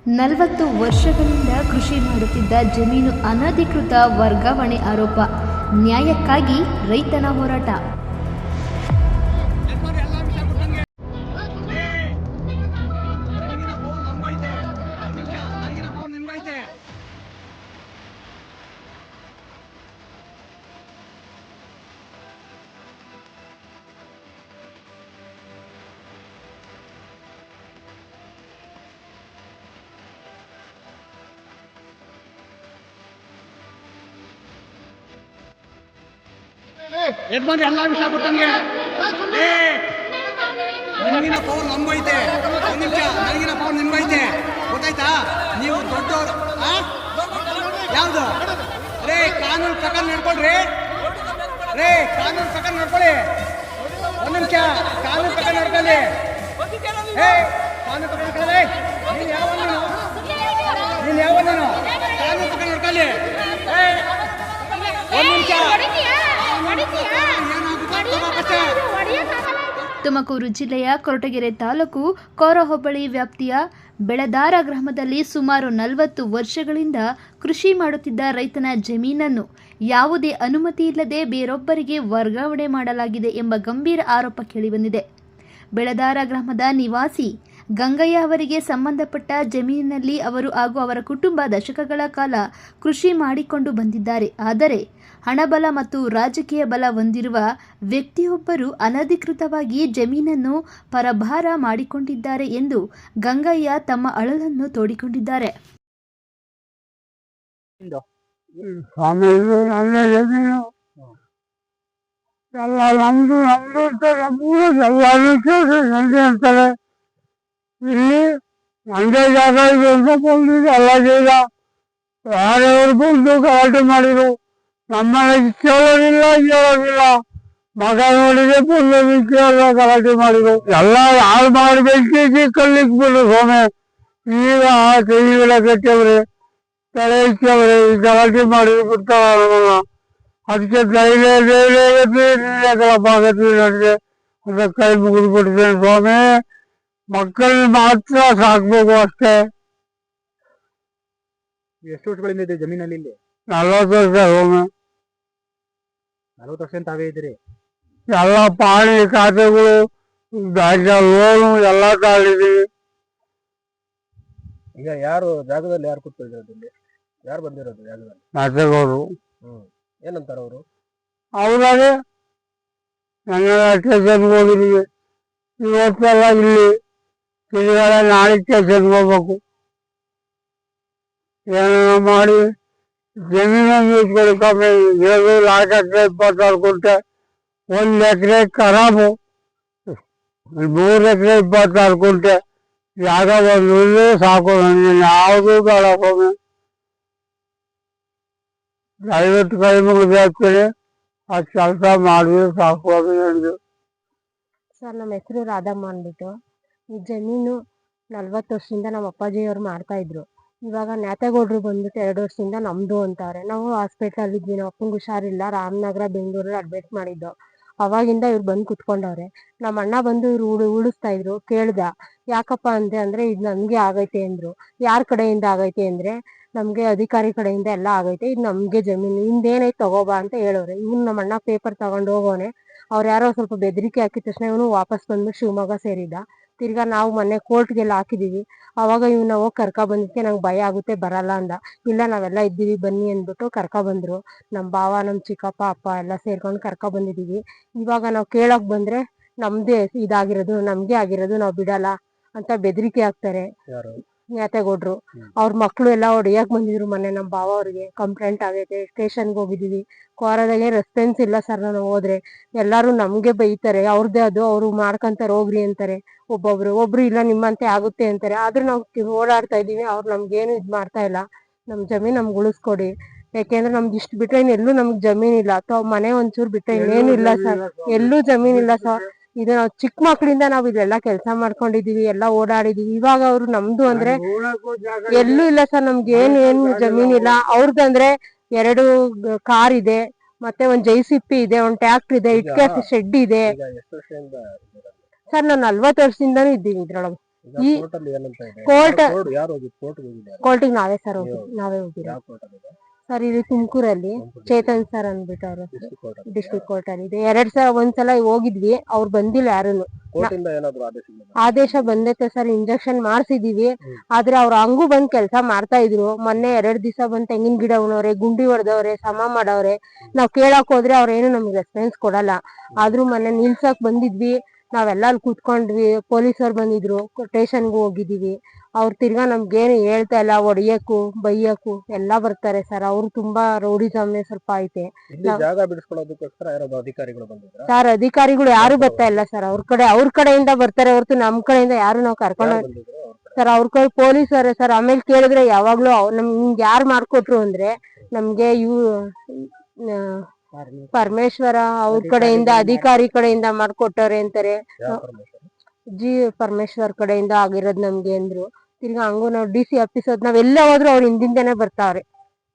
40 ವರ್ಷಗಳಿಂದ ಕೃಷಿ ಮಾಡುತ್ತಿದ್ದ ಜಮೀನು ಅನಧಿಕೃತ ವರ್ಗಾವಣೆ ಆರೋಪ. ನ್ಯಾಯಕ್ಕಾಗಿ ರೈತನ ಹೋರಾಟ. ಯಜಮಾನ್ರಿ ಎಲ್ಲ ವಿಷಯ ಗೊತ್ತಂಗೆ ನನಗಿನ ಪವರ್ ನಮ್ಗೈತೆ. ಒಂದು ನಿಮಿಷ, ನನಗಿನ ಪವರ್ ನಿಮ್ಗೈತೆ, ಗೊತ್ತಾಯ್ತಾ? ನೀವು ದೊಡ್ಡವರು. ಯಾವುದು ರೇ? ಕಾನೂನು ಪ್ರಕಾರ ನಡ್ಕೊಳ್ರಿ ರೇ, ಕಾನೂನು ಪ್ರಕಾರ ನಡ್ಕೊಳ್ಳಿ. ಒಂದು ನಿಮಿಷ, ಕಾನೂನು ಪ್ರಕಾರ ನಡ್ಕೊಳ್ಳಿ. ಕಾನೂನು ಪ್ರಕಾರ ನಡ್ಕೊಳ್ಳಿ. ನೀನು ಯಾವ ಕಾನೂನು ಪ್ರಕಾರ ನಡ್ಕೊಳ್ಳಿ. ಒಂದು ನಿಮಿಷ. ತುಮಕೂರು ಜಿಲ್ಲೆಯ ಕೊರಟಗೆರೆ ತಾಲೂಕು ಕೋರ ಹೋಬಳಿ ವ್ಯಾಪ್ತಿಯ ಬೆಳದಾರ ಗ್ರಾಮದಲ್ಲಿ ಸುಮಾರು 40 ವರ್ಷಗಳಿಂದ ಕೃಷಿ ಮಾಡುತ್ತಿದ್ದ ರೈತನ ಜಮೀನನ್ನು ಯಾವುದೇ ಅನುಮತಿ ಇಲ್ಲದೆ ಬೇರೊಬ್ಬರಿಗೆ ವರ್ಗಾವಣೆ ಮಾಡಲಾಗಿದೆ ಎಂಬ ಗಂಭೀರ ಆರೋಪ ಕೇಳಿಬಂದಿದೆ. ಬೆಳದಾರ ಗ್ರಾಮದ ನಿವಾಸಿ ಗಂಗಯ್ಯ ಅವರಿಗೆ ಸಂಬಂಧಪಟ್ಟ ಜಮೀನಿನಲ್ಲಿ ಅವರು ಹಾಗೂ ಅವರ ಕುಟುಂಬ ದಶಕಗಳ ಕಾಲ ಕೃಷಿ ಮಾಡಿಕೊಂಡು ಬಂದಿದ್ದಾರೆ. ಆದರೆ ಹಣಬಲ ಮತ್ತು ರಾಜಕೀಯ ಬಲ ಹೊಂದಿರುವ ವ್ಯಕ್ತಿಯೊಬ್ಬರು ಅನಧಿಕೃತವಾಗಿ ಜಮೀನನ್ನು ಪರಭಾರ ಮಾಡಿಕೊಂಡಿದ್ದಾರೆ ಎಂದು ಗಂಗಯ್ಯ ತಮ್ಮ ಅಳಲನ್ನು ತೋಡಿಕೊಂಡಿದ್ದಾರೆ. ಇಲ್ಲಿ ಒಂದೇ ಜಾಗ ಇದೆ ಅಂತ ಬಂದಿದ್ದು ಎಲ್ಲ ಜಾಗ ಯಾರ್ಯಾರು ಬಂದು ಗಲಾಟೆ ಮಾಡಿದ್ರು. ನಮ್ಮನೆ ಕೇಳೋದಿಲ್ಲ, ಕೇಳೋದಿಲ್ಲ. ಮಗ ನೋಡಿದ್ರೆ ಬಂದು ಕೇಳ ಗಲಾಟೆ ಮಾಡಿದ್ರು. ಎಲ್ಲ ಯಾರು ಮಾಡಬೇಕು ಕಲ್ಲಿಗೆ ಬಿಡು ಸೋಮೆ. ಈಗ ಕೈಗಳ ಕಟ್ಟವ್ರೆ, ತಲೆ ಇಕ್ಕವ್ರೆ, ಈ ಗಲಾಟೆ ಮಾಡಿ ಬಿಡ್ತಾರ. ಅದಕ್ಕೆ ಧೈರ್ಯ ಆಗತ್ತಿ ನನಗೆ ಅಂತ ಕೈ ಮುಗಿದು ಬಿಡ್ತೇನೆ ಸ್ವಾಮಿ. ಮಕ್ಕಳನ್ನ ಮಾತ್ರ ಸಾಕ್ಬೇಕು ಅಷ್ಟೇ. ಎಷ್ಟು ವರ್ಷಗಳಿಂದ ಇದೆ ಜಮೀನಲ್ಲಿ? ಇಲ್ಲಿ 40 ವರ್ಷ ಹೋಮೆ. 40 ವರ್ಷ ತಾವೇ ಇದ್ದೀರಿ? ಎಲ್ಲ ಪಾಣಿ ಖಾತೆಗಳು, ಲೋನು ಎಲ್ಲ ತಾಳಿದೀವಿ. ಈಗ ಯಾರು ಜಾಗದಲ್ಲಿ ಯಾರು ಕೂತ್ಕೊಂಡಿರೋದು? ಯಾರು ಬಂದಿರೋದು ಜಾಗದಲ್ಲಿ? ಖಾತೆಗಳು. ಏನಂತಾರ ಅವರು? ಅವ್ರಾಗೆ ನನ್ನ ಸ್ಟೇಷನ್ಗೆ ಹೋಗಿದೀವಿ. ಇವತ್ತೆಲ್ಲ ಇಲ್ಲಿ ತಿರುಗಾಡ, ನಾಳೆ ಸ್ಟೇಷನ್ಗೆ ಹೋಗ್ಬೇಕು. ಏನೇನೋ ಮಾಡಿ ಜಮೀನನ್ನು ಇಟ್ಕೊಳ್ಳಿ. ಕಮ್ಮಿ 4 ಎಕರೆ 26 ಗುಂಟೆ, 1 ಎಕರೆ ಖರಾಬು, 3 ಎಕರೆ 26 ಗುಂಟೆ ಜಾಗ ಬಂದು ಸಾಕು. ನನಗೆ ಯಾವುದೂ ಬೇಡ ಸ್ವಾಮಿ. ದಯವಿಟ್ಟು ಕೈ ಮುಗಿದು ಹಾಕ್ತೀನಿ. ಆ ಕೆಲಸ ಮಾಡಿದ್ರೆ ಸಾಕು ನನಗೆ. ಸರ್, ನಮ್ಮ ಹೆಸರು ರಾಧಮ್ಮ ಅಂದ್ಬಿಟ್ಟು. ಈ ಜಮೀನು 40 ವರ್ಷದಿಂದ ನಮ್ಮ ಅಪ್ಪಾಜಿಯವ್ರು ಮಾಡ್ತಾ ಇದ್ರು. ಇವಾಗ ನ್ಯಾತಗೌಡರು ಬಂದ್ಬಿಟ್ಟು 2 ವರ್ಷದಿಂದ ನಮ್ದು ಅಂತಾರೆ. ನಾವು ಹಾಸ್ಪಿಟಲ್ ಇದ್ವಿ, ನಮ್ಮ ಅಪ್ಪಂಗೆ ಹುಷಾರಿಲ್ಲ, ರಾಮನಗರ ಬೆಂಗಳೂರಲ್ಲಿ ಅಡ್ಮಿಟ್ ಮಾಡಿದ್ದು. ಅವಾಗಿಂದ ಇವ್ರು ಬಂದು ಕುತ್ಕೊಂಡವ್ರೆ. ನಮ್ಮ ಅಣ್ಣ ಬಂದು ಇವ್ರು ಉಳಿಸ್ತಾ ಇದ್ರು. ಕೇಳ್ದ ಯಾಕಪ್ಪ ಅಂದ್ರೆ ಇದು ನಮ್ಗೆ ಆಗೈತೆ ಅಂದ್ರು. ಯಾರ ಕಡೆಯಿಂದ ಆಗೈತೆ ಅಂದ್ರೆ ನಮ್ಗೆ ಅಧಿಕಾರಿ ಕಡೆಯಿಂದ ಎಲ್ಲ ಆಗೈತೆ, ಇದು ನಮ್ಗೆ ಜಮೀನು, ನಿಮ್ದೇನೈತೆ ತಗೋಬಾ ಅಂತ ಹೇಳೋರೆ. ಇವ್ನು ನಮ್ಮ ಅಣ್ಣ ಪೇಪರ್ ತಗೊಂಡು ಹೋಗೋನೆ. ಅವ್ರು ಯಾರೋ ಸ್ವಲ್ಪ ಬೆದರಿಕೆ ಹಾಕಿದ ತಕ್ಷಣ ಇವನು ವಾಪಸ್ ಬಂದ್ಬಿಟ್ಟು ಶಿವಮೊಗ್ಗ ಸೇರಿದ. ತಿರ್ಗಾ ನಾವು ಮೊನ್ನೆ ಕೋರ್ಟ್ಗೆಲ್ಲ ಹಾಕಿದೀವಿ. ಅವಾಗ ಇವ್ನ ಹೋಗಿ ಕರ್ಕ ಬಂದಿದ್ಕೆ ನಂಗೆ ಭಯ ಆಗುತ್ತೆ, ಬರಲ್ಲ ಅಂದ. ಇಲ್ಲ, ನಾವೆಲ್ಲ ಇದ್ದೀವಿ ಬನ್ನಿ ಅಂದ್ಬಿಟ್ಟು ಕರ್ಕ ಬಂದ್ರು. ನಮ್ಮ ಭಾವ, ನಮ್ಮ ಚಿಕ್ಕಪ್ಪ, ಅಪ್ಪ ಎಲ್ಲ ಸೇರ್ಕೊಂಡು ಕರ್ಕ ಬಂದಿದೀವಿ. ಇವಾಗ ನಾವು ಕೇಳಕ್ ಬಂದ್ರೆ ನಮ್ದೇ ಇದಾಗಿರೋದು, ನಮ್ಗೆ ಆಗಿರೋದು, ನಾವು ಬಿಡಲ್ಲ ಅಂತ ಬೆದರಿಕೆ ಹಾಕ್ತಾರೆ. ನ್ಯಾತಗೌಡ್ರು ಅವ್ರ ಮಕ್ಳು ಎಲ್ಲ ಹೊಡಿಯಕ್ ಬಂದಿದ್ರು. ಮೊನ್ನೆ ನಮ್ಮ ಭಾವ ಅವ್ರಿಗೆ ಕಂಪ್ಲೇಂಟ್ ಆಗೈತೆ, ಸ್ಟೇಷನ್ಗೆ ಹೋಗಿದೀವಿ. ಕೋರದಾಗೆ ರೆಸ್ಪಾನ್ಸ್ ಇಲ್ಲ ಸರ್. ನಾನು ಹೋದ್ರೆ ಎಲ್ಲಾರು ನಮ್ಗೆ ಬೈತಾರೆ. ಅವ್ರದ್ದೇ ಅದು, ಅವ್ರು ಮಾಡ್ಕೊಂತಾರೆ ಹೋಗ್ರಿ ಅಂತಾರೆ. ಒಬ್ರು ಇಲ್ಲ ನಿಮ್ಮಂತೆ ಆಗುತ್ತೆ ಅಂತಾರೆ. ಆದ್ರೂ ನಾವು ಓಡಾಡ್ತಾ ಇದೀವಿ. ಅವ್ರು ನಮ್ಗೇನು ಇದ್ ಮಾಡ್ತಾ ಇಲ್ಲ. ನಮ್ ಜಮೀನ್ ನಮ್ಗೆ ಉಳಿಸ್ಕೊಡಿ. ಯಾಕೆಂದ್ರೆ ನಮ್ದು ಇಷ್ಟು ಬಿಟ್ರೆ ಎಲ್ಲೂ ನಮ್ಗ್ ಜಮೀನ್ ಇಲ್ಲ. ಅಥವಾ ಮನೆ ಒಂಚೂರು ಬಿಟ್ರೆ ಇನ್ನೇನು ಇಲ್ಲ ಸರ್, ಎಲ್ಲೂ ಜಮೀನ್ ಇಲ್ಲ ಸರ್. ಇದು ನಾವು ಚಿಕ್ಕ ಮಕ್ಳಿಂದ ನಾವ್ ಇದೆಲ್ಲ ಕೆಲಸ ಮಾಡ್ಕೊಂಡಿದೀವಿ, ಎಲ್ಲ ಓಡಾಡಿದೀವಿ. ಇವಾಗ ಅವ್ರು ನಮ್ದು ಅಂದ್ರೆ ಎಲ್ಲೂ ಇಲ್ಲ ಸರ್. ನಮ್ಗೆ ಏನು ಜಮೀನ್ ಇಲ್ಲ. ಅವ್ರದಂದ್ರೆ 2 ಕಾರ್ ಇದೆ, ಮತ್ತೆ ಒಂದ್ JCB ಇದೆ, ಒಂದ್ ಟ್ರ್ಯಾಕ್ಟರ್ ಇದೆ, ಇಟ್ಕೆ ಶೆಡ್ ಇದೆ. ಸರ್, ನಾವು 40 ವರ್ಷದಿಂದಾನು ಇದ್ದೀವಿ ಇದ್ರೊಳಗೆ. ಈ ಕೋರ್ಟಲ್ಲಿ ಏನಂತ ಇದೆ? ಕೋರ್ಟ್ ಯಾರು ಹೋಗಿದ್ದು ಕೋರ್ಟ್ಗೆ ಹೋಗಿದ್ದಾರೆ? ಕೋರ್ಟಿಗೆ ನಾವೇ ಸರ್ ನಾವೇ ಹೋಗಿರೋ ಯಾವ ಕೋರ್ಟ್ ಅಲ್ಲಿ? ಸರ್ ಇಲ್ಲಿ ತುಮಕೂರಲ್ಲಿ ಚೇತನ್ ಸರ್ ಅಂದ್ಬಿಟ್ಟು ಅವರು ಡಿಸ್ಟ್ರಿಕ್ಟ್ ಕೋರ್ಟ್ ಅಲ್ಲಿ? ಡಿಸ್ಟ್ರಿಕ್ಟ್ ಕೋರ್ಟ್ ಅಲ್ಲಿ ಇದೆ. 2 ಸಲ ಒಂದ್ಸಲ ಹೋಗಿದ್ವಿ, ಅವ್ರು ಬಂದಿಲ್ಲ ಯಾರುನು. ಕೋರ್ಟ್ ಇಂದ ಏನಾದ್ರು ಆದೇಶಗಳು? ಆದೇಶ ಬಂದೈತೆ ಸರ್, ಇಂಜೆಕ್ಷನ್ ಮಾಡ್ಸಿದೀವಿ. ಆದ್ರೆ ಅವ್ರು ಹಂಗೂ ಬಂದ್ ಕೆಲ್ಸ ಮಾಡ್ತಾ ಇದ್ರು. ಮೊನ್ನೆ 2 ದಿವಸ ಬಂದ್ ತೆಂಗಿನ ಗಿಡ ಉಣವ್ರೆ, ಗುಂಡಿ ಹೊಡೆದವ್ರೆ, ಸಮ ಮಾಡವ್ರೆ. ನಾವ್ ಕೇಳಕ್ ಹೋದ್ರೆ ಅವ್ರೇನು ನಮ್ಗೆ ರೆಸ್ಪಾನ್ಸ್ ಕೊಡಲ್ಲ. ಆದ್ರೂ ಮೊನ್ನೆ ನಿಲ್ಸಕ್ ಬಂದಿದ್ವಿ, ನಾವೆಲ್ಲ ಅಲ್ಲಿ ಕೂತ್ಕೊಂಡ್ವಿ. ಪೊಲೀಸರು ಬಂದಿದ್ರು, ಸ್ಟೇಷನ್ಗೂ ಹೋಗಿದೀವಿ. ಅವ್ರು ತಿರ್ಗಾ ನಮ್ಗೇನು ಹೇಳ್ತಾ ಇಲ್ಲ, ಹೊಡಿಯಕ್ಕೂ ಬೈಯಕ್ಕೂ ಎಲ್ಲ ಬರ್ತಾರೆ ಸರ್. ಅವ್ರು ತುಂಬಾ ರೌಡಿಸಮ್ನೆ ಸ್ವಲ್ಪ ಐತೆ. ಇಲ್ಲಿ ಜಾಗ ಬಿಡಿಸ್ಕೊಳ್ಳೋದಕ್ಕೋಸ್ಕರ ಯಾರೋ ಅಧಿಕಾರಿಗಳು ಬಂದಿದ್ರ? ಸರ್ ಅಧಿಕಾರಿಗಳು ಯಾರು ಬರ್ತಾ ಇಲ್ಲ ಸರ್. ಅವ್ರ ಕಡೆಯಿಂದ ಬರ್ತಾರೆ ಹೊರತು ನಮ್ ಕಡೆಯಿಂದ ಯಾರು ನಾವು ಕರ್ಕೊಂಡು ಬಂದಿದ್ರು ಅವ್ರ ಕಡೆ? ಸರ್ ಅವ್ರ ಕಡೆ ಪೊಲೀಸರೇ ಸರ್. ಆಮೇಲೆ ಕೇಳಿದ್ರೆ ಯಾವಾಗ್ಲೂ ನಮ್ಗೆ ಯಾರು ಮಾಡ್ಕೊಟ್ರು ಅಂದ್ರೆ ನಮ್ಗೆ ಪರಮೇಶ್ವರ ಅವ್ರ ಕಡೆಯಿಂದ, ಅಧಿಕಾರಿ ಕಡೆಯಿಂದ ಮಾಡ್ಕೊಟ್ಟವ್ರೆ ಅಂತಾರೆ. ಯಾವ ಪರಮೇಶ್ವರ? ಜಿ ಪರಮೇಶ್ವರ್ ಕಡೆಯಿಂದ ಆಗಿರೋದ್ ನಮ್ಗೆ ಅಂದ್ರು. ತಿರ್ಗಾ ಹಂಗು ನಾವು DC ಆಫೀಸ್ ನಾವ್ ಎಲ್ಲೇ ಹೋದ್ರು ಅವ್ರ ಹಿಂದಿಂದನೇ ಬರ್ತಾವ್ರೆ.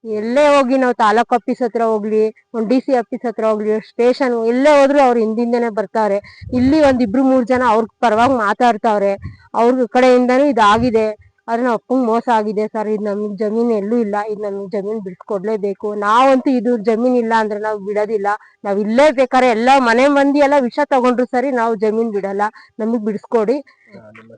ಎಲ್ಲೇ ಹೋಗಿ ನಾವು ತಾಲೂಕ್ ಆಫೀಸ್ ಹತ್ರ ಹೋಗ್ಲಿ, ಒಂದ್ DC ಆಫೀಸ್ ಹತ್ರ ಹೋಗ್ಲಿ, ಸ್ಟೇಷನ್ ಎಲ್ಲೇ ಹೋದ್ರು ಅವ್ರ ಹಿಂದಿಂದನೇ ಬರ್ತಾವ್ರೆ. ಇಲ್ಲಿ 1-2-3 ಜನ ಅವ್ರ ಪರವಾಗಿ ಮಾತಾಡ್ತಾವ್ರೆ. ಅವ್ರ ಕಡೆಯಿಂದಾನು ಇದಾಗಿದೆ. ಆದ್ರೆ ನಮ್ಮ ಅಪ್ಪಂಗ್ ಮೋಸ ಆಗಿದೆ ಸರ್. ಇದು ನಮ್ಗ್ ಜಮೀನ್ ಎಲ್ಲೂ ಇಲ್ಲ, ಇದು ನಮ್ಗ್ ಜಮೀನ್ ಬಿಡ್ಸ್ಕೊಡ್ಲೇಬೇಕು. ನಾವಂತೂ ಇದು ಜಮೀನ್ ಇಲ್ಲ ಅಂದ್ರೆ ನಾವು ಬಿಡೋದಿಲ್ಲ. ನಾವ್ ಇಲ್ಲೇ ಬೇಕಾದ್ರೆ ಎಲ್ಲ ಮನೆ ಮಂದಿ ಎಲ್ಲ ವಿಷ ತಗೊಂಡ್ರು ಸರಿ, ನಾವು ಜಮೀನ್ ಬಿಡಲ್ಲ. ನಮಗ್ ಬಿಡಿಸ್ಕೊಡಿ. ನಿಮ್ಮ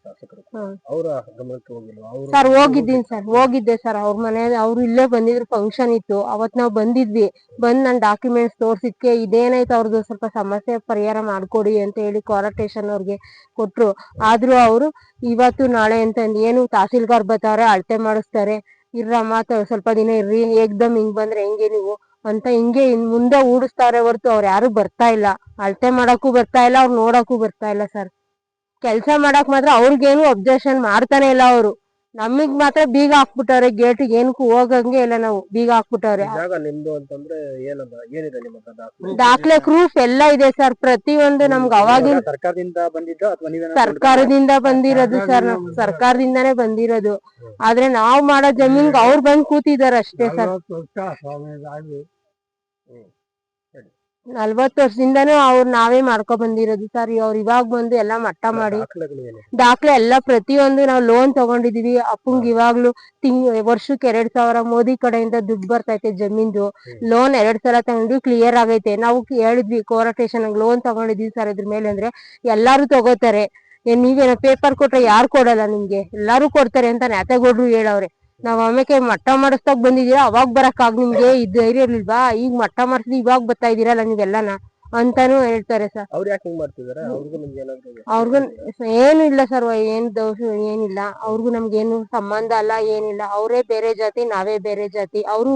ಶಾಸಕರು ಹ್ಮ್. ಅವರ ಗಮನಕ್ಕೆ ಹೋಗಿಲ್ವಾ? ಸರ್ ಹೋಗಿದ್ದೀನಿ ಸರ್, ಹೋಗಿದ್ದೆ ಸರ್. ಅವ್ರ ಮನೆ ಅವ್ರು ಇಲ್ಲೇ ಬಂದಿದ್ರು, ಫಂಕ್ಷನ್ ಇತ್ತು ಅವತ್ ನಾವ್ ಬಂದಿದ್ವಿ. ಬಂದ್ ನನ್ ಡಾಕ್ಯುಮೆಂಟ್ಸ್ ತೋರ್ಸಿದ್ಕೆ ಇದೇನಾಯ್ತು ಅವ್ರದ್ದು ಸ್ವಲ್ಪ ಸಮಸ್ಯೆ ಪರಿಹಾರ ಮಾಡ್ಕೊಡಿ ಅಂತ ಹೇಳಿ ಕೋಆರ್ಡಿನೇಷನ್ ಅವ್ರಿಗೆ ಕೊಟ್ರು. ಆದ್ರೂ ಅವರು ಇವತ್ತು ನಾಳೆ ಅಂತ ಏನು ತಹಸೀಲ್ದಾರ್ ಬರ್ತಾರೆ, ಅಳತೆ ಮಾಡಿಸ್ತಾರೆ, ಇರ್ರಮ್ಮ ಸ್ವಲ್ಪ ದಿನ ಇರ್ರಿ, ಏಕ್ದಮ್ ಹಿಂಗ್ ಬಂದ್ರೆ ಹೆಂಗೆ ನೀವು ಅಂತ ಹಿಂಗೆ ಮುಂದೆ ಊಡಿಸ್ತಾರೆ ಹೊರ್ತು ಅವ್ರು ಯಾರು ಬರ್ತಾ ಇಲ್ಲ. ಅಳತೆ ಮಾಡಕ್ಕೂ ಬರ್ತಾ ಇಲ್ಲ, ಅವ್ರು ನೋಡಕ್ಕೂ ಬರ್ತಾ ಇಲ್ಲ ಸರ್. ಕೆಲ್ಸ ಮಾಡಕ್ ಮಾತ್ರ ಅವ್ರಿಗೇನು ಅಬ್ಜೆಕ್ಷನ್ ಮಾಡ್ತಾನೆ ಇಲ್ಲ ಅವರು. ನಮಗ್ ಮಾತ್ರ ಬೀಗ ಹಾಕ್ಬಿಟ್ಟವ್ರೆ, ಗೇಟಿಗೆ ಏನಕ್ಕೂ ಹೋಗಂಗೆ ಇಲ್ಲ. ನಾವು ಬೀಗ ಹಾಕ್ಬಿಟ್ಟವ್ರೆ. ಜಾಗ ನಿಮ್ದು ಅಂತಂದ್ರೆ ಏನಿದೆ ನಿಮ್ಮ ಹತ್ರ ದಾಖಲೆ? ದಾಖಲೆ ಪ್ರೂಫ್ ಎಲ್ಲ ಇದೆ ಸರ್. ಪ್ರತಿಯೊಂದು ನಮ್ಗೆ ಅವಾಗಿನ ಸರ್ಕಾರದಿಂದ ಬಂದಿದ್ದ ಅಥವಾ ನೀವೇ? ಸರ್ಕಾರದಿಂದ ಬಂದಿರೋದು ಸರ್. ಸರ್ಕಾರದಿಂದಾನೇ ಬಂದಿರೋದು. ಆದ್ರೆ ನಾವ್ ಮಾಡೋ ಜಮೀನ್ಗೆ ಅವ್ರು ಬಂದ್ ಕೂತಿದಾರೆ ಅಷ್ಟೇ ಸರ್. 40 ವರ್ಷದಿಂದಾನು ಅವ್ರು ನಾವೇ ಮಾಡ್ಕೊ ಬಂದಿರೋದು ಸರ್. ಅವ್ರು ಇವಾಗ ಬಂದು ಎಲ್ಲಾ ಮಟ್ಟ ಮಾಡಿ ದಾಖಲೆಗಳು ಏನಿದೆ? ದಾಖಲೆ ಎಲ್ಲ ಪ್ರತಿಯೊಂದು ನಾವು ಲೋನ್ ತಗೊಂಡಿದೀವಿ. ಅಪ್ಪಂಗ್ ಇವಾಗ್ಲೂ ವರ್ಷಕ್ಕೆ 2,000 ಮೋದಿ ಕಡೆಯಿಂದ ದುಡ್ಡು ಬರ್ತೈತೆ ಜಮೀನ್ದು. ಲೋನ್ 2 ಸಲ ತಗೊಂಡು ಕ್ಲಿಯರ್ ಆಗೈತೆ. ನಾವು ಹೇಳಿದ್ವಿ ಕೋಆರ್ಡಿನೇಷನ್ ಲೋನ್ ತಗೊಂಡಿದೀವಿ ಸರ್ ಇದ್ರ ಮೇಲೆ ಅಂದ್ರೆ ಎಲ್ಲಾರು ತಗೋತಾರೆ. ನೀವೇನೋ ಪೇಪರ್ ಕೊಟ್ರೆ ಯಾರು ಕೊಡಲ್ಲ ನಿಮ್ಗೆ, ಎಲ್ಲಾರು ಕೊಡ್ತಾರೆ ಅಂತ ನ್ಯಾತಗೌಡ್ರು ಹೇಳವ್ರೆ. ನಾವ್ ಆಮೇಲೆ ಮಟ್ಟ ಮಾಡಿಸ್ದಾಗ ಬಂದಿದೀರಾ, ಅವಾಗ ಬರಕ್ ನಿಮ್ಗೆ ಇದು ಧೈರ್ಯ ಇರ್ಲಿಲ್ವಾ? ಈಗ ಮಟ್ಟ ಮಾಡಿಸಿದ್ ಇವಾಗ ಬರ್ತಾ ಇದೀರಲ್ಲ ನೀವೆಲ್ಲನ ಅಂತಾನು ಹೇಳ್ತಾರೆ ಸರ್. ಅವ್ರು ಯಾಕೆ ಹಿಂಗ್ ಮಾಡ್ತಿದಾರೆ? ಅವ್ರಿಗೂ ನಿಮ್ಗೆ ಏನಾದ್ರು? ಅವ್ರಿಗೂ ಏನು ಇಲ್ಲ ಸರ್, ಏನ್ ದೋಷ ಏನಿಲ್ಲ. ಅವ್ರಿಗೂ ನಮ್ಗೇನು ಸಂಬಂಧ ಅಲ್ಲ, ಏನಿಲ್ಲ. ಅವರೇ ಬೇರೆ ಜಾತಿ, ನಾವೇ ಬೇರೆ ಜಾತಿ. ಅವರು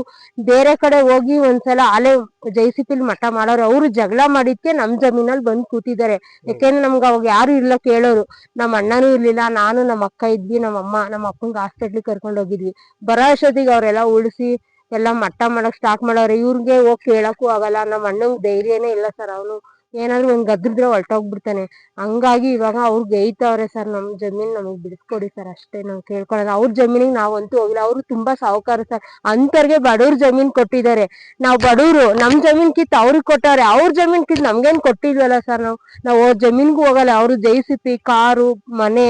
ಬೇರೆ ಕಡೆ ಹೋಗಿ ಒಂದ್ಸಲ ಆಲೆ JCP ಮಟ್ಟ ಮಾಡೋರು. ಅವ್ರು ಜಗಳ ಮಾಡಿದ್ಕೆ ನಮ್ ಜಮೀನಲ್ಲಿ ಬಂದ್ ಕೂತಿದ್ದಾರೆ. ಯಾಕೆಂದ್ರೆ ನಮ್ಗೆ ಅವಾಗ ಯಾರು ಇಲ್ಲ ಕೇಳೋರು. ನಮ್ಮ ಅಣ್ಣನೂ ಇರ್ಲಿಲ್ಲ, ನಾನು ನಮ್ಮ ಅಕ್ಕ ಇದ್ವಿ, ನಮ್ಮ ಅಮ್ಮ ನಮ್ಮ ಅಪ್ಪಂಗೆ ಹಾಸ್ಪಿಟ್ಲಿಗೆ ಕರ್ಕೊಂಡ್ ಹೋಗಿದ್ವಿ. ಬರೋ ಅಷ್ಟೊತ್ತಿಗೆ ಅವ್ರೆಲ್ಲ ಉಳಿಸಿ ಎಲ್ಲ ಮಟ್ಟ ಮಾಡಕ್ ಸ್ಟಾರ್ಟ್ ಮಾಡವ್ರೆ. ಇವ್ರಿಗೆ ಹೋಗಿ ಕೇಳಕ್ಕೂ ಆಗಲ್ಲ. ನಮ್ಮ ಅಣ್ಣಂಗ್ ಧೈರ್ಯನೇ ಇಲ್ಲ ಸರ್. ಅವನು ಏನಾದ್ರು ಒಂದ್ ಗದ್ರಿದ್ರೆ ಹೊರಟೋಗ್ಬಿಡ್ತಾನೆ. ಹಂಗಾಗಿ ಇವಾಗ ಅವ್ರು ಗೈತವ್ರೆ ಸರ್, ನಮ್ ಜಮೀನ್ ನಮಗ್ ಬಿಡಿಸ್ಕೊಡಿ ಸರ್ ಅಷ್ಟೇ ನಾವು ಕೇಳ್ಕೊಳ್ಳೋದು. ಅವ್ರ ಜಮೀನಿಗೆ ನಾವಂತೂ ಹೋಗಿಲ್ಲ. ಅವ್ರು ತುಂಬಾ ಸಾಹುಕಾರ ಸರ್. ಅಂತರ್ಗೆ ಬಡವ್ರ ಜಮೀನ್ ಕೊಟ್ಟಿದ್ದಾರೆ. ನಾವ್ ಬಡವ್ರು, ನಮ್ ಜಮೀನ್ ಕಿತ್ ಅವ್ರಿಗೆ ಕೊಟ್ಟವ್ರೆ. ಅವ್ರ ಜಮೀನ್ ಕಿತ್ ನಮ್ಗೇನ್ ಕೊಟ್ಟಿಲ್ವಲ್ಲ ಸರ್. ನಾವ್ ಅವ್ರ ಜಮೀನ್ಗೂ ಹೋಗಲ್ಲ. ಅವ್ರು JCP ಕಾರು, ಮನೆ,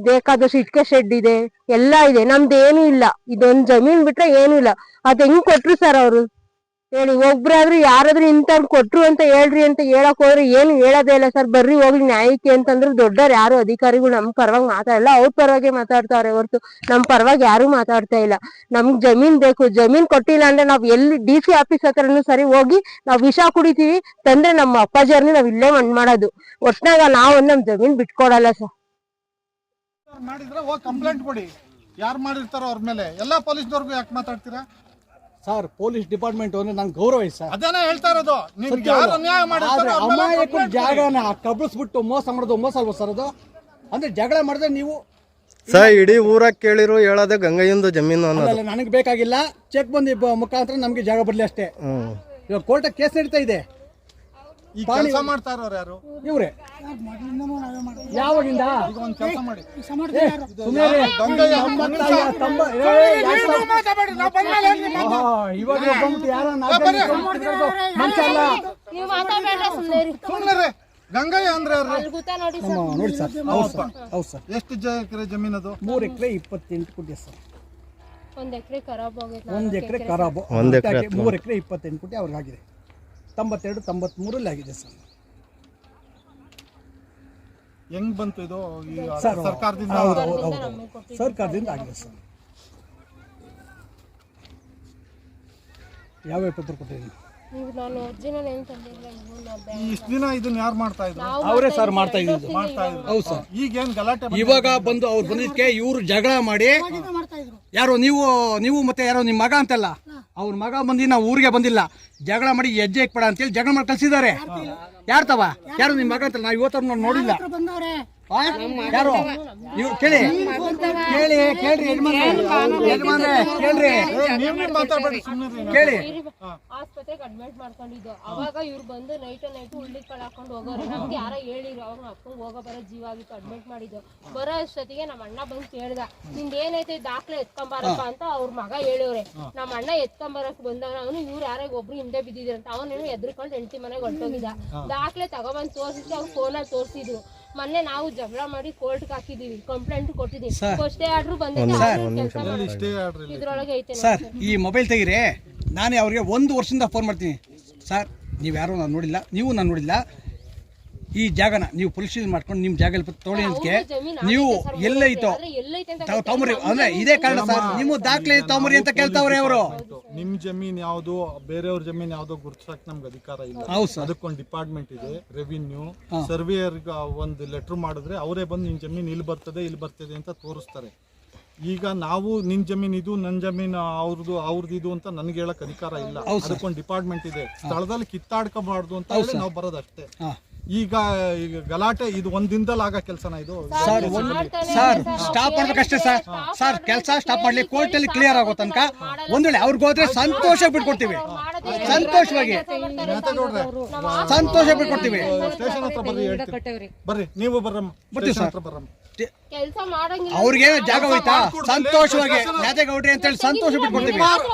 ಬೇಕಾದಷ್ಟು ಇಟ್ಕೆ ಶೆಡ್ ಇದೆ, ಎಲ್ಲಾ ಇದೆ. ನಮ್ದು ಏನು ಇಲ್ಲ. ಇದೊಂದ್ ಜಮೀನ್ ಬಿಟ್ರೆ ಏನು ಇಲ್ಲ. ಅದ್ ಹೆಂಗ್ ಕೊಟ್ರು ಸರ್ ಅವ್ರು ಹೇಳಿ? ಒಬ್ರಾದ್ರೂ ಯಾರಾದ್ರೂ ಇಂಥವ್ರು ಕೊಟ್ರು ಅಂತ ಹೇಳ್ರಿ ಅಂತ ಹೇಳಕ್ ಹೋದ್ರೆ ಏನು ಹೇಳೋದೇ ಇಲ್ಲ ಸರ್. ಬರ್ರಿ ಹೋಗ್ಲಿ ನ್ಯಾಯಕ್ಕೆ ಅಂತಂದ್ರೆ ದೊಡ್ಡವ್ರು ಯಾರು ಅಧಿಕಾರಿಗಳು ನಮ್ ಪರವಾಗಿ ಮಾತಾಡಲ್ಲ, ಅವ್ರ ಪರವಾಗಿ ಮಾತಾಡ್ತಾವ್ರೆ ಹೊರ್ತು ನಮ್ ಪರವಾಗಿ ಯಾರು ಮಾತಾಡ್ತಾ ಇಲ್ಲ. ನಮ್ಗ್ ಜಮೀನ್ ಬೇಕು. ಜಮೀನ್ ಕೊಟ್ಟಿಲ್ಲ ಅಂದ್ರೆ ನಾವ್ ಎಲ್ಲಿ DC ಆಫೀಸ್ ಹತ್ರನು ಸರಿ ಹೋಗಿ ನಾವ್ ವಿಷ ಕುಡಿತೀವಿ. ತಂದ್ರೆ ನಮ್ಮ ಅಪ್ಪಾಜಿಯವ್ರನ್ನ ನಾವ್ ಇಲ್ಲೇ ಮಣ್ಣ್ ಮಾಡೋದು. ಒಟ್ನಾಗ ನಾವು ನಮ್ ಜಮೀನ್ ಬಿಟ್ಕೊಡಲ್ಲ ಸರ್. ಮಾಡಿದ್ರೆ ಹೋಗಿ ಕಂಪ್ಲೇಂಟ್ ಕೊಡಿ. ಯಾರು ಮಾಡಿರ್ತಾರೋ ಅವ್ರ ಮೇಲೆ. ಎಲ್ಲಾ ಪೊಲೀಸ್ನವ್ರಿಗೂ ಯಾಕೆ ಮಾತಾಡ್ತೀರಾ ಸರ್? ಪೊಲೀಸ್ ಡಿಪಾರ್ಟ್ಮೆಂಟ್ ಅಂದ್ರೆ ನಂಗೆ ಗೌರವ ಇದೆ ಸರ್. ಅದೇನೇ ಹೇಳ್ತಾ ಇರೋದು. ನಿಮ್ಗೆ ಯಾರು ಅನ್ಯಾಯ ಮಾಡಿರ್ತಾರೋ ಅವ್ರ ಮೇಲೆ ಅಮಾಯಕರ complaint ಕೊಡಿ. ಜಾಗನ ಕಬಳಿಸ್ಬಿಟ್ಟು ಮೋಸ ಮಾಡೋದು ಮೋಸ ಅಲ್ವಾ ಸರ್? ಅದು ಅಂದ್ರೆ ಜಗಳ ಮಾಡಿದ್ರೆ ನೀವು ಸರ್ ಇಡೀ ಊರಾಗ ಕೇಳಿರು ಹೇಳೋದೆ ಗಂಗಯ್ಯಂದು ಜಮೀನು ಅನ್ನೋದು. ನನಗೆ ಬೇಕಾಗಿಲ್ಲ, ಚೆಕ್ ಬಂದು ಮುಖಾಂತರ ನಮ್ಗೆ ಜಾಗ ಬರ್ಲಿ ಅಷ್ಟೇ. ಇವಾಗ ಕೋರ್ಟ್ ಕೇಸ್ ನಡೀತಾ ಇದೆ. ಈ ಕೆಲಸ ಮಾಡ್ತಾ ಇರೋರು ಯಾರು? ಇವ್ರೆ ಯಾವಾಗಿಂದ ಈಗ ಒಂದ್ ಕೆಲಸ ಮಾಡಿ. ಇವಾಗ ಬಂದ್ಬಿಟ್ಟು ಯಾರೋ ಮನುಷ್ಯ ಅಲ್ಲ. ಸುಮ್ನೆ ಗಂಗಯ್ಯ ಅಂದ್ರೆ ಯಾರು? ಅಲ್ಲಿ ಗೊತ್ತಾ ನೋಡಿ ಸರ್. ನೋಡಿ ಸರ್, ಹೌದು ಸರ್, ಹೌದು ಸರ್. ಎಷ್ಟು ಎಕರೆ ಜಮೀನದು? 3 ಎಕರೆ 28 ಕುಂಟೆ ಸರ್. 1 ಎಕರೆ ಖರಾಬ್ ಹೋಗೈತೆ. 1 ಎಕರೆ ಖರಾಬು, 1 ಎಕರೆ 3 ಎಕರೆ 28 ಕುಂಟೆ ಅವ್ರಿಗೆ ಆಗಿದೆ. 92, 93 ಆಗಿದೆ ಸರ್. ಹೆಂಗ್ ಬಂತು ಇದು? ಈ ಸರ್, ಸರ್ಕಾರದಿಂದ? ಹೌದು ಹೌದು ಹೌದು, ಸರ್ಕಾರದಿಂದ ಆಗಿದೆ ಸರ್. ಯಾವ ಪತ್ರ ಕೊಟ್ಟಿದ್ದೀನಿ? ನೀವು ನಾನು ಒರಿಜಿನಲ್ ಏನು ತಂದಿಲ್ಲ. ಇಷ್ಟು ದಿನ ಇದನ್ನ ಯಾರು ಮಾಡ್ತಾ ಇದ್ರು? ಅವರೇ ಸರ್ ಮಾಡ್ತಾ ಇದ್ದು. ಹೌದು ಸರ್. ಈಗೇನ್ ಗಲಾಟೆ ಇವಾಗ ಬಂದು ಅವ್ರು ಬಂದಿದ್ದಕ್ಕೆ ಇವರು ಜಗಳ ಮಾಡಿ, ಯಾರು ನೀವು ಮತ್ತೆ ಯಾರೋ ನಿಮ್ಮ ಮಗ ಅಂತಲ್ಲ, ಅವ್ರ ಮಗ ಬಂದು ನಾವು ಊರಿಗೆ ಬಂದಿಲ್ಲ, ಜಗಳ ಮಾಡಿ ಹೆಜ್ಜೆ ಇಕ್ಬೇಡ ಅಂತೇಳಿ ಜಗಳ ಮಾಡಿ ಕಳ್ಸಿದ್ದಾರೆ. ಯಾರು ನಿಮ್ಮ ಮಗ ಅಂತಲ್ಲ, ನಾವು ಇವತ್ತು ನೋಡಿಲ್ಲ. ಯಾರು ಇವ್ರು ಕೇಳಿ ಯಜಮಾನ್ರೆ ಕೇಳ್ರಿ, ಮಾತಾಡ್ಬೇಡಿ ಸುಮ್ಮನೆ. ಕೇಳಿ. ಆಸ್ಪತ್ರೆಗೆ ಅಡ್ಮಿಟ್ ಮಾಡ್ಕೊಂಡಿದ್ದು. ಅವಾಗ ಇವ್ರು ಬಂದು ನೈಟ್ ಉಳ್ಳಿ ಕಳ ಹಾಕೊಂಡು ಹೋಗೋರು. ನಮ್ಗೆ ಯಾರ ಹೇಳಿರು, ಅವಾಗ ಅಪ್ಪಂಗೆ ಹೋಗೋ ಬರೋ ಜೀವ ಆಗಿತ್ತು. ಅಡ್ಮಿಟ್ ಮಾಡಿದ್ದು. ಬರೋ ಅಷ್ಟೊತ್ತಿಗೆ ನಮ್ಮ ಅಣ್ಣ ಬಂದು ಕೇಳ್ದ, ನಿಂದ ಏನೈತೆ ದಾಖಲೆ ಎತ್ಕೊಂಬಾರಪ್ಪ ಅಂತ ಅವ್ರ ಮಗ ಹೇಳಿವ್ರೆ. ನಮ್ಮ ಅಣ್ಣ ಎತ್ಕೊಂಬರಕ್ ಬಂದವ. ಅವನು ಇವ್ರು ಯಾರಾಗ ಒಬ್ರು ಹಿಂದೆ ಬಿದ್ದಿದ್ರಂತ. ಅವನೇನು ಎದ್ರಕೊಂಡು ಹೆಂಡತಿ ಮನೆಗೆ ಹೊರಟೋಗಿದ್ದ. ದಾಖಲೆ ತಗೊಬಂದು ತೋರಿಸಿ ಅವ್ರು ಫೋನಲ್ಲಿ ತೋರಿಸಿದ್ರು. ಮೊನ್ನೆ ನಾವು ಜಗಳ ಮಾಡಿ ಕೋರ್ಟ್ಗೆ ಹಾಕಿದೀವಿ, ಕಂಪ್ಲೇಂಟ್ ಕೊಟ್ಟಿದೀವಿ. ಸ್ಟೇ ಆರ್ಡರ್ ಬಂದಿದೆ, ಇದ್ರೊಳಗೆ ಐತೆ ಸರ್. ಈ ಮೊಬೈಲ್ ತೆಗೀರಿ, ನಾನೇ ಅವ್ರಿಗೆ 1 ವರ್ಷದಿಂದ ಫೋನ್ ಮಾಡ್ತೀನಿ. ಸರ್, ನೀವು ಯಾರು ನಾನು ನೋಡಿಲ್ಲ, ನೀವು ನಾನು ನೋಡಿಲ್ಲ. ಈ ಜಾಗನ ನೀವು ಪರಿಶೀಲನೆ ಮಾಡ್ಕೊಂಡು ನಿಮ್ಮ ಜಾಗ ತೊಗೊಳ್ಳಿ ಅದಕ್ಕೆ ನೀವು ಎಲ್ಲೈತೋ ತಗೊಂಬರಿ. ಅಂದ್ರೆ ಇದೇ ಕಾರಣ ಸರ್, ನಿಮ್ಮ ದಾಖಲೆ ತಗೊಂಬರಿ ಅಂತ ಕೇಳ್ತಾವ್ರೆ ಅವರು. ನಿಮ್ ಜಮೀನ್ ಯಾವ್ದು, ಬೇರೆಯವ್ರ ಜಮೀನ್ ಯಾವ್ದೋ ಗುರ್ತಿಸಕ್ ನಮ್ಗೆ ಅಧಿಕಾರ ಇಲ್ಲ. ಅದಕ್ಕೊಂದು ಡಿಪಾರ್ಟ್ಮೆಂಟ್ ಇದೆ, ರೆವಿನ್ಯೂ. ಸರ್ವೇಯರ್ ಒಂದು ಲೆಟರ್ ಮಾಡಿದ್ರೆ ಅವರೇ ಬಂದು ನಿನ್ ಜಮೀನ್ ಇಲ್ಲಿ ಬರ್ತದೆ ಅಂತ ತೋರಿಸ್ತಾರೆ. ಈಗ ನಾವು ನಿನ್ ಜಮೀನ್ ಇದು, ನನ್ ಜಮೀನ್ ಅವ್ರದ್ದು ಇದು ಅಂತ ನನ್ಗೆ ಹೇಳಕ್ ಅಧಿಕಾರ ಇಲ್ಲ. ಅದಕ್ಕೊಂದು ಡಿಪಾರ್ಟ್ಮೆಂಟ್ ಇದೆ. ಸ್ಥಳದಲ್ಲಿ ಕಿತ್ತಾಡ್ಕೋಬಾರ್ದು ಅಂತ ಹೇಳಿ ನಾವು ಬರೋದಷ್ಟೇ. ಈಗ ಗಲಾಟೆ ಇದು ಒಂದ್ ದಿನದಲ್ಲಿ ಆಗ ಕೆಲಸನ ಇದು? ಸರ್ ಸ್ಟಾಪ್ ಮಾಡ್ಬೇಕಷ್ಟೇ ಸರ್. ಸರ್ ಕೆಲಸ ಸ್ಟಾಪ್ ಮಾಡ್ಲಿ, ಕೋರ್ಟ್ ಅಲ್ಲಿ ಕ್ಲಿಯರ್ ಆಗೋ ತನಕ ಒಂದ್ ವೇಳೆ ಅವ್ರಿಗೆ ಹೋದ್ರೆ ಸಂತೋಷ ಬಿಟ್ಕೊಡ್ತೀವಿ. ಸಂತೋಷವಾಗಿ ಬಿಟ್ಕೊಡ್ತೀವಿ. ಸ್ಟೇಷನ್ ಹತ್ರ ಬರ್ರಿ, ನೀವು ಬರ್ರಿ ಹತ್ರ ಬರ್ರಮ್ಮ. ಕೆಲಸ ಮಾಡಂಗಿಲ್ಲ. ಅವ್ರಿಗೆ ಜಾಗ ಹೋಯ್ತಾ ಸಂತೋಷವಾಗಿ ಗೌಡ್ರಿ ಅಂತ ಹೇಳಿ ಸಂತೋಷ ಬಿಟ್ಕೊಡ್ತೀವಿ. ಯಾರು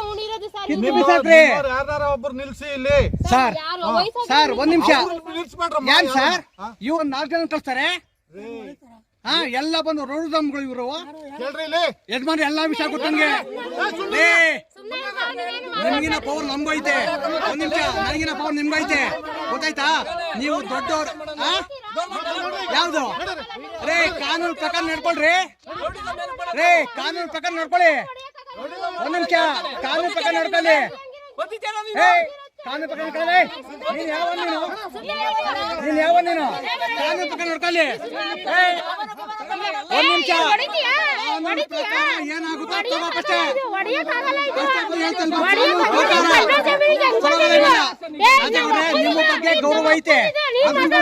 ಒಬ್ರು ನಿಲ್ಸಿ ಇಲ್ಲಿ. ಸರ್ 1 ನಿಮಿಷ. ಯಾರು ಸರ್ ಇವ್ 4 ಜನ ಕಳ್ಸ್ತಾರೆ? ಎಲ್ಲ ಬಂದು ರೋಡ್ ದಮ್ಗಳು ಇವರು. ಯಜಮಾನ್ರಿ ಎಲ್ಲಾ ವಿಷಯ ಗೊತ್ತಂಗೆ. ನಿಮ್ಗಿನ ಪವರ್ ನಮ್ಗೈತೆ. 1 ನಿಮಿಷ, ನನಗಿನ ಪವರ್ ನಿಮ್ಗೈತೆ, ಗೊತ್ತಾಯ್ತಾ? ನೀವು ದೊಡ್ಡವ್ರು. ಯಾವ್ದು ರೇ ಕಾನೂನು ಪ್ರಕಾರ ನಡ್ಕೊಳ್ರಿ. ಕಾನೂನು ಪ್ರಕಾರ ನಡ್ಕೊಳ್ಳಿ. 1 ನಿಮಿಷ, ಕಾನೂನು ಪ್ರಕಾರ ನಡ್ಕೊಳ್ಳಿ. ಕಾನೂನು ಪ್ರಕಾರ ನಡ್ಕೊಳ್ಳಿ. ನೀನ್ ಯಾವ ನೀನು ಕಾನೂನು ಪ್ರಕಾರ ನಡ್ಕೊಳ್ಳಿ. 1 ನಿಮಿಷ. ಏನಾಗುತ್ತೋ ನಿಮ್ಮ ಬಗ್ಗೆ ಗೌರವ ಐತೆ. ಬೆಳೆದ